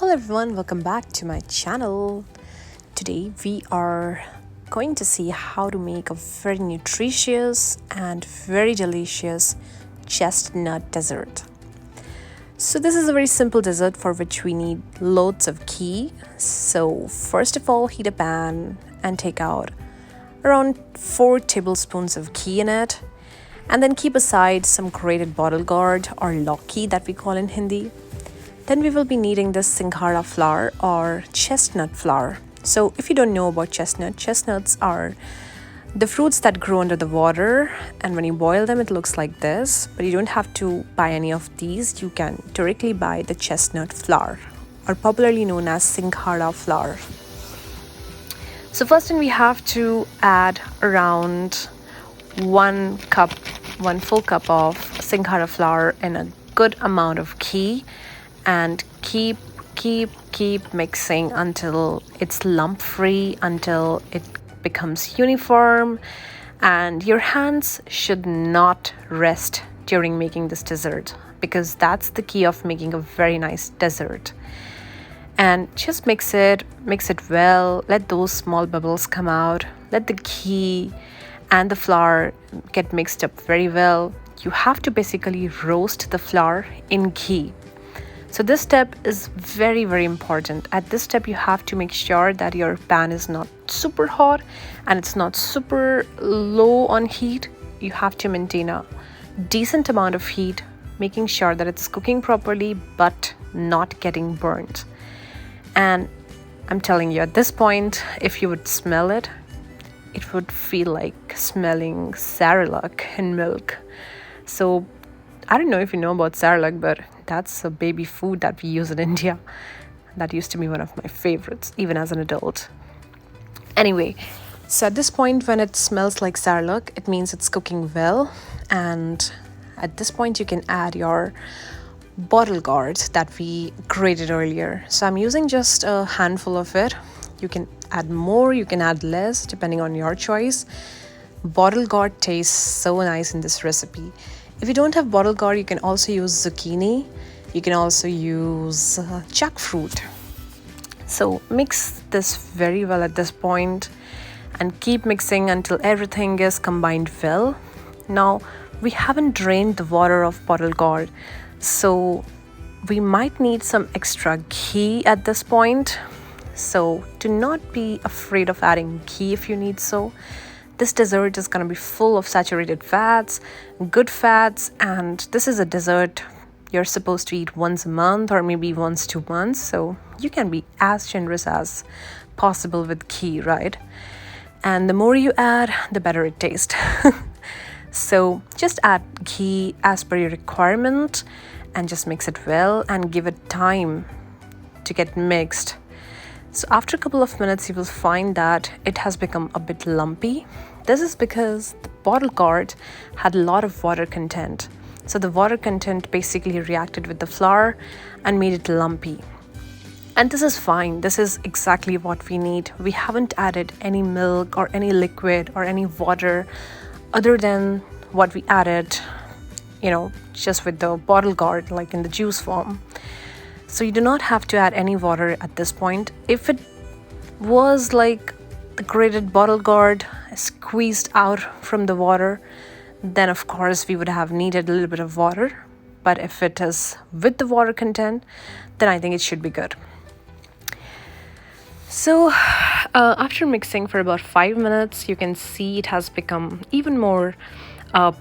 Hello everyone, welcome back to my channel. Today we are going to see how to make a very nutritious and very delicious chestnut dessert. So this is a very simple dessert for which we need loads of ghee. So first of all, heat a pan and take out around 4 tablespoons of ghee in it, and then keep aside some grated bottle gourd or lauki that we call in Hindi. Then we will be needing this singhara flour or chestnut flour. So if you don't know about chestnuts are the fruits that grow under the water, and when you boil them it looks like this, but you don't have to buy any of these. You can directly buy the chestnut flour, or popularly known as singhara flour. So first thing, we have to add around 1 full cup of singhara flour in a good amount of ghee, and keep mixing until it's lump free, until it becomes uniform, and your hands should not rest during making this dessert, because that's the key of making a very nice dessert. And just mix it well, let those small bubbles come out, let the ghee and the flour get mixed up very well. You have to basically roast the flour in ghee. So this step is very, very important. At this step, you have to make sure that your pan is not super hot and it's not super low on heat. You have to maintain a decent amount of heat, making sure that it's cooking properly but not getting burnt. And I'm telling you, at this point, if you would smell it, it would feel like smelling Cerelac in milk. So I don't know if you know about Cerelac, but that's a baby food that we use in India. That used to be one of my favorites, even as an adult. Anyway, so at this point, when it smells like Cerelac, it means it's cooking well. And at this point, you can add your bottle gourd that we grated earlier. So I'm using just a handful of it. You can add more, you can add less, depending on your choice. Bottle gourd tastes so nice in this recipe. If you don't have bottle gourd, you can also use zucchini. You can also use jackfruit. So mix this very well at this point and keep mixing until everything is combined well. Now, we haven't drained the water of bottle gourd, so we might need some extra ghee at this point. So do not be afraid of adding ghee if you need so. This dessert is going to be full of saturated fats, good fats, and this is a dessert you're supposed to eat once a month or maybe once 2 months. So you can be as generous as possible with ghee, right? And the more you add, the better it tastes. So just add ghee as per your requirement and just mix it well and give it time to get mixed. So after a couple of minutes, you will find that it has become a bit lumpy. This is because the bottle gourd had a lot of water content. So the water content basically reacted with the flour and made it lumpy. And this is fine. This is exactly what we need. We haven't added any milk or any liquid or any water other than what we added, just with the bottle gourd, like in the juice form. So you do not have to add any water at this point. If it was like the grated bottle gourd squeezed out from the water, then of course we would have needed a little bit of water. But if it is with the water content, then I think it should be good. So after mixing for about 5 minutes, you can see it has become even more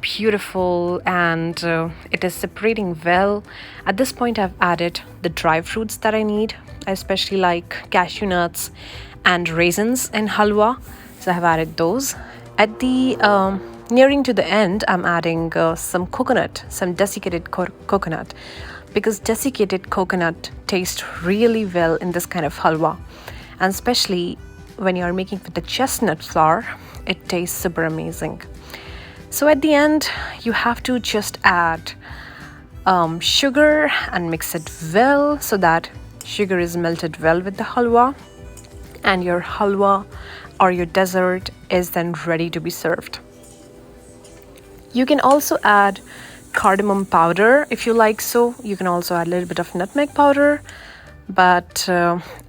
beautiful, and it is separating well. At this point, I've added the dry fruits that I need. I especially like cashew nuts and raisins in halwa, so I have added those. At the nearing to the end, I'm adding some coconut, some desiccated coconut, because desiccated coconut tastes really well in this kind of halwa, and especially when you are making with the chestnut flour, it tastes super amazing. So at the end, you have to just add sugar and mix it well so that sugar is melted well with the halwa, and your halwa or your dessert is then ready to be served. You can also add cardamom powder if you like so. You can also add a little bit of nutmeg powder, But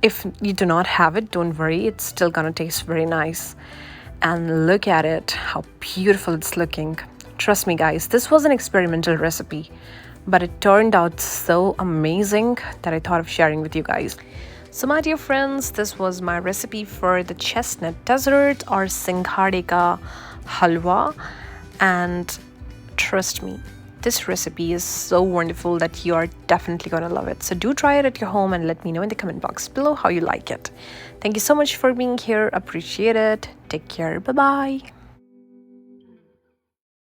if you do not have it, don't worry, it's still gonna taste very nice. And look at it, how beautiful it's looking. Trust me guys, this was an experimental recipe, but it turned out so amazing that I thought of sharing with you guys. So my dear friends, this was my recipe for the chestnut dessert or singhare ka halwa. And trust me, this recipe is so wonderful that you are definitely going to love it. So do try it at your home and let me know in the comment box below how you like it. Thank you so much for being here. Appreciate it. Take care. Bye-bye.